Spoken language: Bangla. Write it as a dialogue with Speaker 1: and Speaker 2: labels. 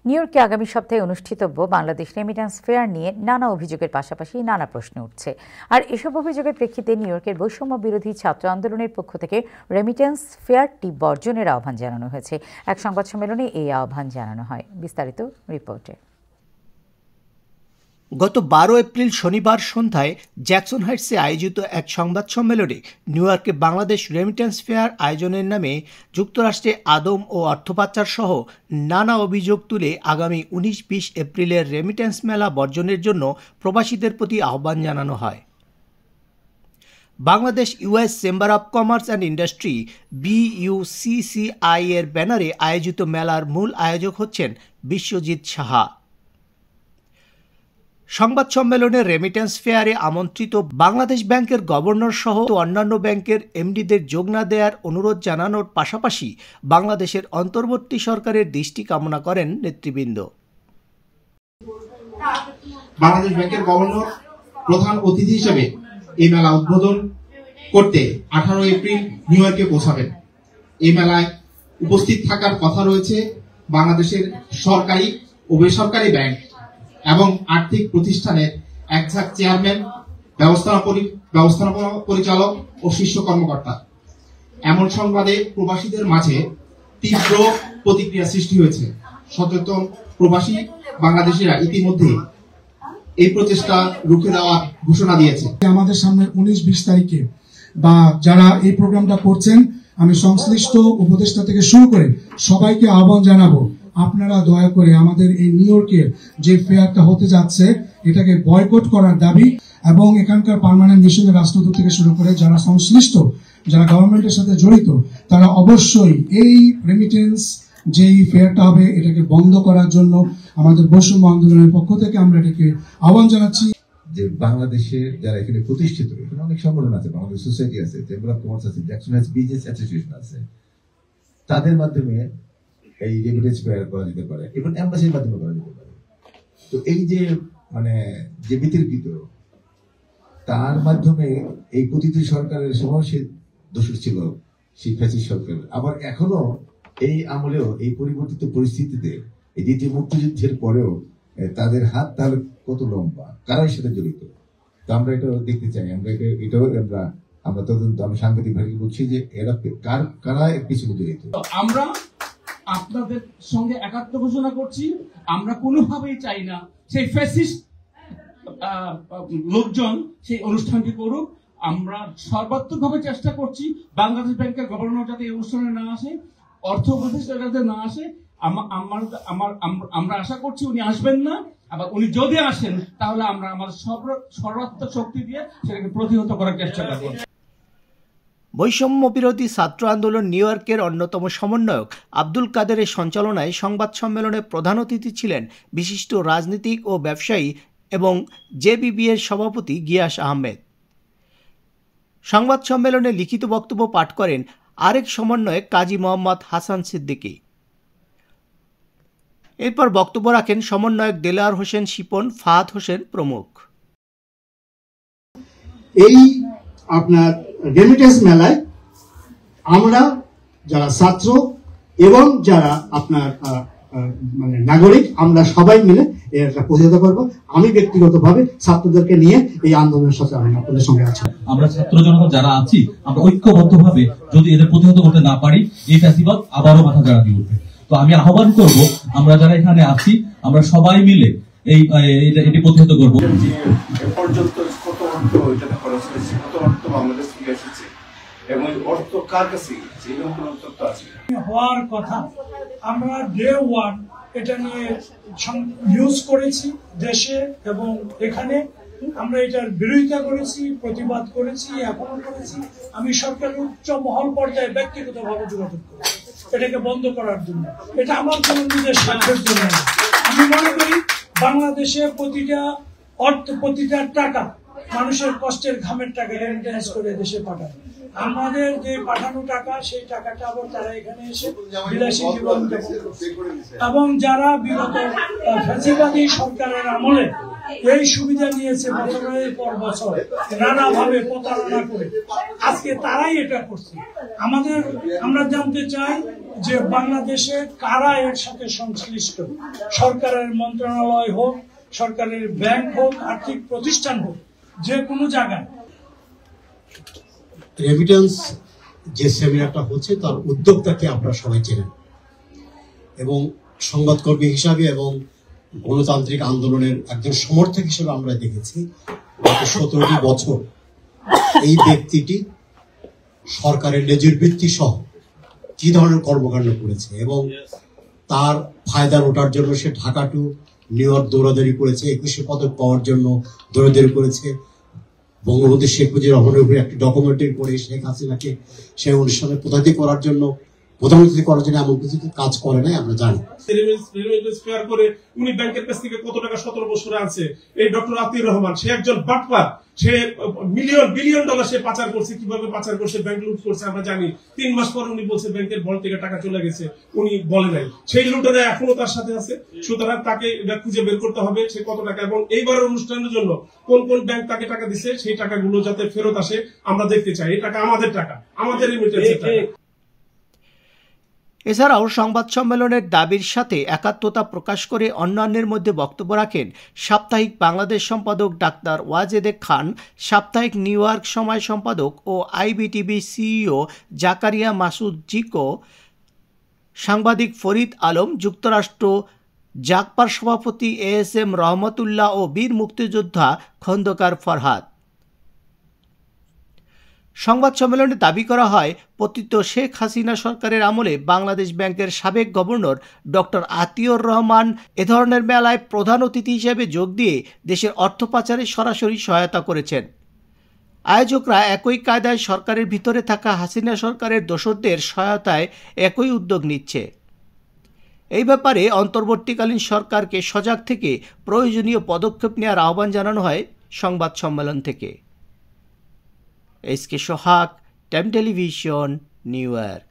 Speaker 1: নিউ ইয়র্কে আগামী সপ্তাহে অনুষ্ঠিতব্য বাংলাদেশ রেমিট্যান্স ফেয়ার নিয়ে নানা অভিযোগের পাশাপাশি নানা প্রশ্ন উঠছে। আর এসব অভিযোগের প্রেক্ষিতে নিউ ইয়র্কের বৈষম্য বিরোধী ছাত্র আন্দোলনের পক্ষ থেকে রেমিট্যান্স ফেয়ারটি বর্জনের আহ্বান জানানো হয়েছে। এক সংবাদ সম্মেলনে এই আহ্বান জানানো হয়। বিস্তারিত রিপোর্টে।
Speaker 2: গত 12 এপ্রিল শনিবার সন্ধ্যায় জ্যাকসন হাইটসে আয়োজিত এক সংবাদ সম্মেলনে নিউ ইয়র্কে বাংলাদেশ রেমিট্যান্স ফেয়ার আয়োজনের নামে যুক্তরাষ্ট্রে আদম ও অর্থ পাচার সহ নানা অভিযোগ তুলে আগামী 19-20 এপ্রিলের রেমিট্যান্স মেলা বর্জনের জন্য প্রবাসীদের প্রতি আহ্বান জানানো হয়। Bangladesh US chamber of commerce and industry BUCCI এর ব্যানারে আয়োজিত মেলার মূল আয়োজক হচ্ছেন বিশ্বজিৎ সাহা। সংবাদ সম্মেলনে রেমিট্যান্স ফেয়ারে আমন্ত্রিত বাংলাদেশ ব্যাংকের গভর্নর সহ অন্যান্য ব্যাংকের এমডিদের যোগ না দেওয়ার অনুরোধ জানানোর পাশাপাশি বাংলাদেশের অন্তর্বর্তী সরকারের দৃষ্টি কামনা করেন নেতৃবৃন্দ।
Speaker 3: বাংলাদেশ ব্যাংকের গভর্নর প্রধান অতিথি হিসেবে এই মেলা উদ্বোধন করতে 18 এপ্রিল নিউ ইয়র্কে পৌঁছাবেন। এই মেলায় উপস্থিত থাকার কথা রয়েছে বাংলাদেশের সরকারি ও বেসরকারি ব্যাংক এবং আর্থিক প্রতিষ্ঠানের একঝাঁক চেয়ারম্যান, ব্যবস্থাপনা পরিচালক ও শীর্ষ কর্মকর্তা। এমন সংবাদে প্রবাসীদের মাঝে তীব্র প্রতিক্রিয়া সৃষ্টি হয়েছে। সচেতন প্রবাসী বাংলাদেশিরা ইতিমধ্যে এই প্রচেষ্টা রুখে দেওয়ার ঘোষণা দিয়েছে।
Speaker 4: আমাদের সামনে 19-20 তারিখে বা যারা এই প্রোগ্রামটা করছেন, আমি সংশ্লিষ্ট উপদেষ্টা থেকে শুরু করে সবাইকে আহ্বান জানাবো, আপনারা দয়া করে আমাদের এই নিউ ইয়র্কের যে ফেয়ারটা হতে যাচ্ছে এটাকে বয়কট করার দাবি এবং এখানকার পার্মানেন্ট মিশনের রাষ্ট্রদূত থেকে শুরু করে যারা সংশ্লিষ্ট, যারা গভর্নমেন্টের সাথে জড়িত, তারা অবশ্যই এই রেমিটেন্স যেই ফেয়ারটা হবে এটাকে বন্ধ করার জন্য আমাদের বৈষম্য আন্দোলনের পক্ষ থেকে আমরা এটাকে আহ্বান জানাচ্ছি।
Speaker 5: যে বাংলাদেশে যারা এখানে প্রতিষ্ঠিত, এখানে অনেক সংগঠন আছে, বাংলাদেশ সোসাইটি আছে, চেম্বার অফ কমার্স আছে, জ্যাকসন হাইটস বিজনেস অ্যাসোসিয়েশন আছে, তাদের মাধ্যমে এই রেমিটেন্স ফেয়ার করা যেতে পারে এবং এম্বাসির মাধ্যমে করা যেতে পারে। তো এই যে যে বিতর্কিত, তার মাধ্যমে এই প্রতিটি সরকারের সময় সে দোষী ছিল, সেই ফ্যাসিস্ট সরকার। আবার এখনো এই আমলেও এই পরিবর্তিত পরিস্থিতিতে এই দ্বিতীয় মুক্তিযুদ্ধের পরেও তাদের হাত তাহলে কত লম্বা, কারাই সাথে জড়িত। তো আমরা এটা দেখতে চাই, আমরা তদন্ত, আমি সাংবাদিক ভাইকে বলছি যে এরা কারা এর পিছনে জড়িত।
Speaker 6: আমরা আপনাদের সঙ্গে একাত্ম ঘোষণা করছি। আমরা কোনোভাবেই চাই না সেই ফ্যাসিস্ট লোকজন সেই অনুষ্ঠানটি করুক। আমরা সর্বাত্মকভাবে চেষ্টা করছি বাংলাদেশ ব্যাংকের গভর্নর যাতে এই অনুষ্ঠানে না আসে, অর্থ উপদেষ্টা যাতে না আসে। আমরা আশা করছি উনি আসবেন না। আবার উনি যদি আসেন তাহলে আমরা আমাদের সর্বাত্মক শক্তি দিয়ে সেটাকে প্রতিহত করার চেষ্টা করব।
Speaker 2: বৈষম্য বিরোধী ছাত্র আন্দোলন নিউ ইয়র্কের অন্যতম সমন্বয়ক আব্দুল কাদেরের সঞ্চালনায় সংবাদ সম্মেলনে প্রধান অতিথি ছিলেন বিশিষ্ট রাজনীতিক ও ব্যবসায়ী এবং JBB এর সভাপতি গিয়াস আহমেদ। সংবাদ সম্মেলনে লিখিত বক্তব্য পাঠ করেন আরেক সমন্বয়ক কাজী মোহাম্মদ হাসান সিদ্দিকী। এরপর বক্তব্য রাখেন সমন্বয়ক দেলোয়ার হোসেন শিপন, ফাহাদ হোসেন প্রমুখ।
Speaker 7: এই আপনার রেমিটেন্স মেলায় আমরা যারা ছাত্র এবং যারা আপনার নাগরিক, আমরা সবাই মিলে এটা প্রতিহত করব। আমি ব্যক্তিগতভাবে ছাত্রদেরকে নিয়ে এই আন্দোলনের সাথে আমি আপনাদের সঙ্গে আছি।
Speaker 8: আমরা ছাত্র জনতা যারা আছি, আমরা ঐক্যবদ্ধভাবে যদি এদের প্রতিহত করতে না পারি, এই ফ্যাসিবাদ আবারও মাথা চাড়া দিয়ে উঠবে। তো আমি আহ্বান করব, আমরা যারা এখানে আছি আমরা সবাই মিলে এটি প্রতিহত করব।
Speaker 9: পর্যন্ত কত অর্থ এটাতে খরচ হয়েছে, কত অর্থ বাংলাদেশ থেকে এসেছে এবং অর্থ কার কাছে গেছে, এরকম কোনো তথ্য আছে
Speaker 4: হওয়ার কথা। আমরা ডে ওয়ান এটা নিয়ে নিউজ করেছি দেশে এবং এখানে। আমরা এটার বিরোধিতা করেছি, প্রতিবাদ করেছি, এখনো করেছি। আমি সরকারের উচ্চ মহল পর্যায়ে ব্যক্তিগতভাবে যোগাযোগ করেছি এটাকে বন্ধ করার জন্য। এটা আমার জন্য নিজের স্বার্থের জন্য। আমি মনে করি বাংলাদেশে প্রতিটা টাকা মানুষের কষ্টের ঘামের টাকা রেমিটেন্স করে দেশে পাঠায়। আমাদের যে পাঠানো টাকা, সেই টাকাটা আবার তারা এখানে এসে বিলাসী জীবন এবং যারা বিগত ফ্যাসিবাদী সরকারের আমলে এই সুবিধা নিয়েছে বছরের পর বছর নানাভাবে প্রতারণা করে, আজকে তারাই এটা করছে। আমরা জানতে চাই যে বাংলাদেশে কারা এর সাথে সংশ্লিষ্ট, সরকারের মন্ত্রণালয় হোক, সরকারের ব্যাংক হোক, আর্থিক প্রতিষ্ঠান হোক, যে কোনো জায়গায়।
Speaker 7: রেমিটেন্স যে সেমিনারটা হচ্ছে তার উদ্যোক্তাকে আপনারা সবাই চেনেন, এবং সংবাদকর্মী হিসাবে এবং গণতান্ত্রিক আন্দোলনের একজন সমর্থক হিসেবে আমরা দেখেছি গত 17টি বছর এই ব্যক্তিটি সরকারের লেজুর বৃত্তি সহ কি ধরনের কর্মকাণ্ড করেছে, এবং তার ফায়দা ওঠার জন্য সে ঢাকা টু নিউ ইয়র্ক দৌড়াদৌড়ি করেছে, 21শে পদক পাওয়ার জন্য দৌড়াদৌড়ি করেছে, বঙ্গবন্ধু শেখ মুজিবুর রহমানের উপরে একটি ডকুমেন্টারি করে শেখ হাসিনাকে সেই অনুষ্ঠানে প্রধানমন্ত্রী করার জন্য এমন কিছু কাজ করে নাই আমরা জানি।
Speaker 10: করে উনি ব্যাংকের কাছ থেকে কত টাকা 17 বছরে আছে। এই ডক্টর আতিউর রহমান, সে একজন বাটপার, সে বিলিয়ন ডলার সে পাচার করছে। কিভাবে পাচার করছে, ব্যাংক লুট করছে আমরা জানি। 3 মাস পর উনি বলছে ব্যাংকের ভল্ট থেকে টাকা চলে গেছে, উনি বলে নাই। সেই লুটেরা এখনো তার সাথে আছে, সুতরাং তাকে খুঁজে বের করতে হবে সে কত টাকা, এবং এইবারের অনুষ্ঠানের জন্য কোন কোন ব্যাংক তাকে টাকা দিচ্ছে সেই টাকাগুলো যাতে ফেরত আসে আমরা দেখতে চাই। এই টাকা আমাদের টাকা, আমাদের রেমিটেন্সের টাকা।
Speaker 2: এছাড়াও সংবাদ সম্মেলনের দাবির সাথে একাত্মতা প্রকাশ করে অন্যান্যের মধ্যে বক্তব্য রাখেন সাপ্তাহিক বাংলাদেশ সম্পাদক ডাক্তার ওয়াজেদে খান, সাপ্তাহিক নিউ ইয়র্ক সময় সম্পাদক ও আইবিটিভি সিইও জাকারিয়া মাসুদ জিকো, সাংবাদিক ফরিদ আলম, যুক্তরাষ্ট্র জাগপার সভাপতি এএসএম রহমতুল্লাহ ও বীর মুক্তিযোদ্ধা খন্দকার ফরহাদ। সংবাদ সম্মেলনে দাবি করা হয়, পতিত শেখ হাসিনা সরকারের আমলে বাংলাদেশ ব্যাংকের সাবেক গভর্নর ডক্টর আতিউর রহমান এ ধরনের মেলায় প্রধান অতিথি হিসেবে যোগ দিয়ে দেশের অর্থ পাচারে সরাসরি সহায়তা করেছেন। আয়োজকরা একই কায়দায় সরকারের ভিতরে থাকা হাসিনা সরকারের দোসরদের সহায়তায় একই উদ্যোগ নিচ্ছে। এই ব্যাপারে অন্তর্বর্তীকালীন সরকারকে সজাগ থেকে প্রয়োজনীয় পদক্ষেপ নেওয়ার আহ্বান জানানো হয় সংবাদ সম্মেলন থেকে। এসকে সোহাগ, টাইম টেলিভিশন, নিউ ইয়র্ক।